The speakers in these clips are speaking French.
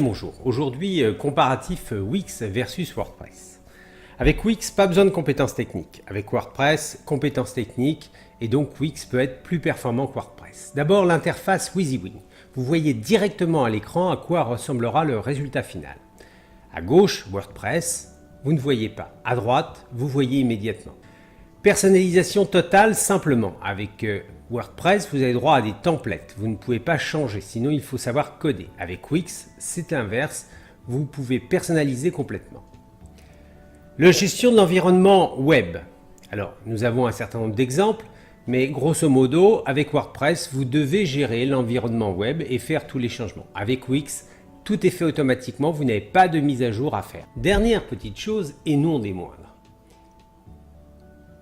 Bonjour, aujourd'hui comparatif Wix versus WordPress. Avec Wix, pas besoin de compétences techniques. Avec WordPress, compétences techniques et donc Wix peut être plus performant que WordPress. D'abord l'interface WYSIWYG. Vous voyez directement à l'écran à quoi ressemblera le résultat final. À gauche, WordPress, vous ne voyez pas. À droite, vous voyez immédiatement. Personnalisation totale simplement. Avec WordPress, vous avez droit à des templates. Vous ne pouvez pas changer, sinon il faut savoir coder. Avec Wix, c'est l'inverse. Vous pouvez personnaliser complètement. La gestion de l'environnement web. Alors, nous avons un certain nombre d'exemples, mais grosso modo, avec WordPress, vous devez gérer l'environnement web et faire tous les changements. Avec Wix, tout est fait automatiquement, vous n'avez pas de mise à jour à faire. Dernière petite chose, et non des moindres.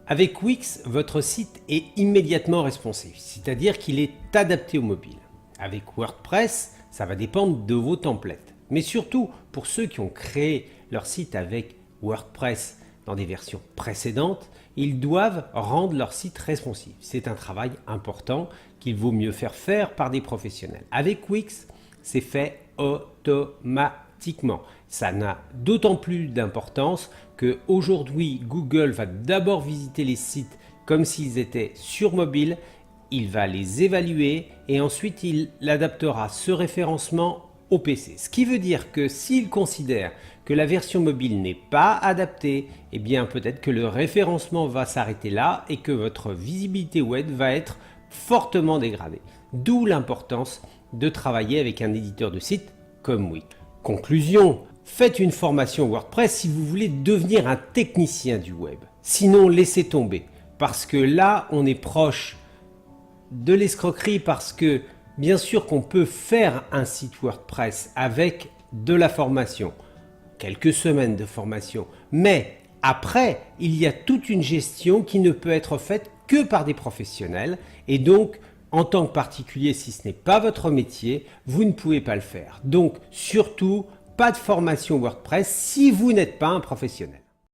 Avec Wix, votre site est immédiatement responsive, c'est-à-dire qu'il est adapté au mobile. Avec WordPress, ça va dépendre de vos templates. Mais surtout, pour ceux qui ont créé leur site avec WordPress dans des versions précédentes, ils doivent rendre leur site responsive. C'est un travail important qu'il vaut mieux faire par des professionnels. Avec Wix, c'est fait automatiquement. Ça n'a d'autant plus d'importance qu'aujourd'hui, Google va d'abord visiter les sites comme s'ils étaient sur mobile, il va les évaluer et ensuite il adaptera ce référencement au PC. Ce qui veut dire que s'il considère que la version mobile n'est pas adaptée, eh bien peut-être que le référencement va s'arrêter là et que votre visibilité web va être fortement dégradée. D'où l'importance de travailler avec un éditeur de site comme Wix. Conclusion, faites une formation WordPress si vous voulez devenir un technicien du web. Sinon, laissez tomber. Parce que là, on est proche de l'escroquerie parce que bien sûr qu'on peut faire un site WordPress avec de la formation, quelques semaines de formation, mais après, il y a toute une gestion qui ne peut être faite que par des professionnels et donc en tant que particulier, si ce n'est pas votre métier, vous ne pouvez pas le faire. Donc surtout, pas de formation WordPress si vous n'êtes pas un professionnel.